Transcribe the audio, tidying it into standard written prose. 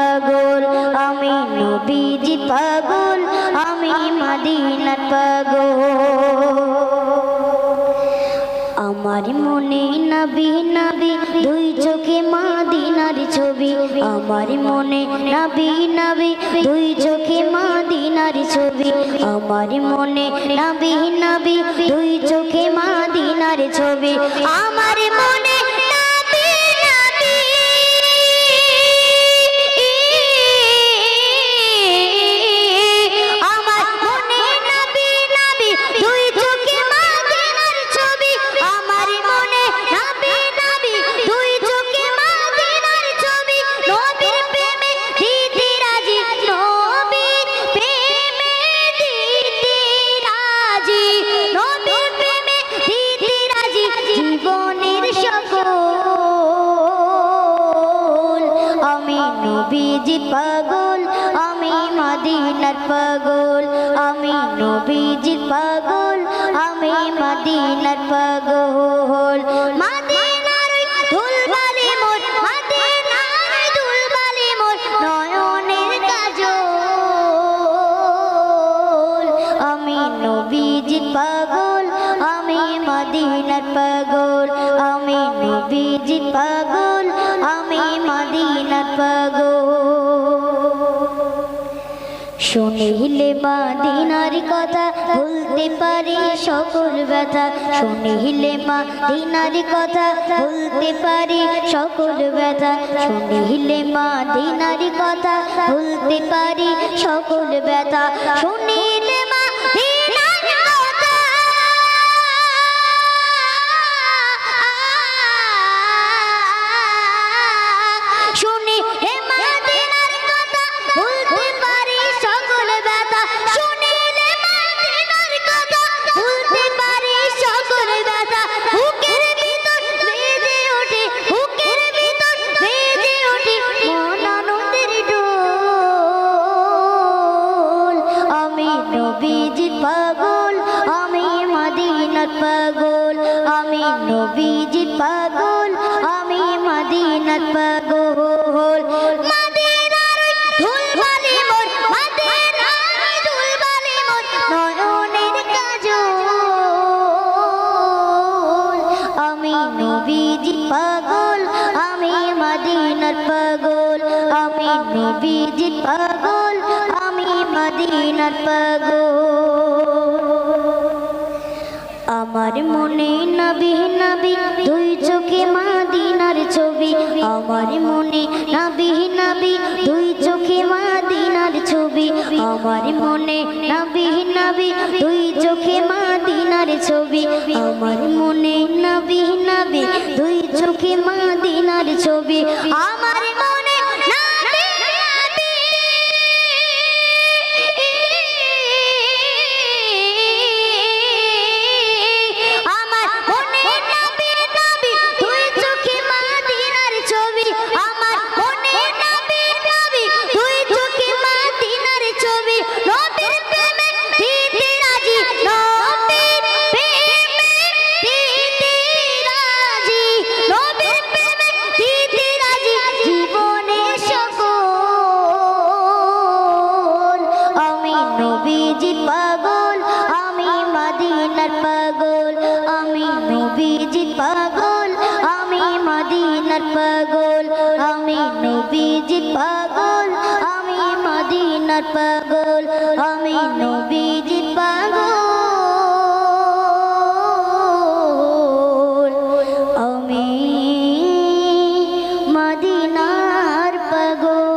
পাগল আমি নবীজি পাগল আমি মদিনার পাগল আমার মনে নবী নবী দুই চোখে মদিনার ছবি আমার মনে নবী নবী দুই চোখে মদিনার ছবি আমার মনে নবী নবী দুই চোখে মদিনার ছবি আমার মনে নবীজি পাগল আমি মদিনার পাগল আমি নবীজি পাগল আমি মদিনার পাগল মদিনার ধুলবালি মোর মদিনার ধুলবালি মোর নয়নের কাজল আমি নবীজি পাগল আমি মদিনার পাগল আমি নবীজি পাগল আমি মদিনার পাগল শুনিলে মদিনার কথা ভুলতে পারি সকল ব্যথা শুনিলে মদিনার কথা ভুলতে পারি সকল ব্যথা শুনিলে মদিনার কথা ভুলতে পারি সকল ব্যথা শুনিলে মদিনার কথা শুনি হে মদিনার কথা ভুলতে পারি সকল ব্যথা শুনিলে মদিনার কথা ভুলতে পারি সকল ব্যথা বুকের ভিতর বেজে ওঠে বুকের ভিতর বেজে ওঠে মন আনন্দের ডোল আমি নবীজি পাগল আমি মদিনার পাগল আমি নবীজি পাগল আমি মদিনার পাগল মদিনার ধুলবালি মোর মদিনার ধুলবালি মোর নয়নের কাজল আমি নবীজি পাগল আমি মদিনার পাগল আমি নবীজি পাগল আমি মদিনার পাগল আমার মনে নবী নবী দুই চোখে মদিনার ছবি আমার মনে নবী নবী দুই চোখে মদিনার ছবি আমার মনে নবী নবী দুই চোখে মদিনার ছবি আমার মনে নবী নবী দুই চোখে মদিনার ছবি আমার মনে নবীজি পাগল আমি মদিনার পাগল আমি নবীজি পাগল আমি মদিনার পাগল আমি নবীজি পাগল আমি মদিনার পাগল আমি নবীজি পাগল আমি মদিনার পাগল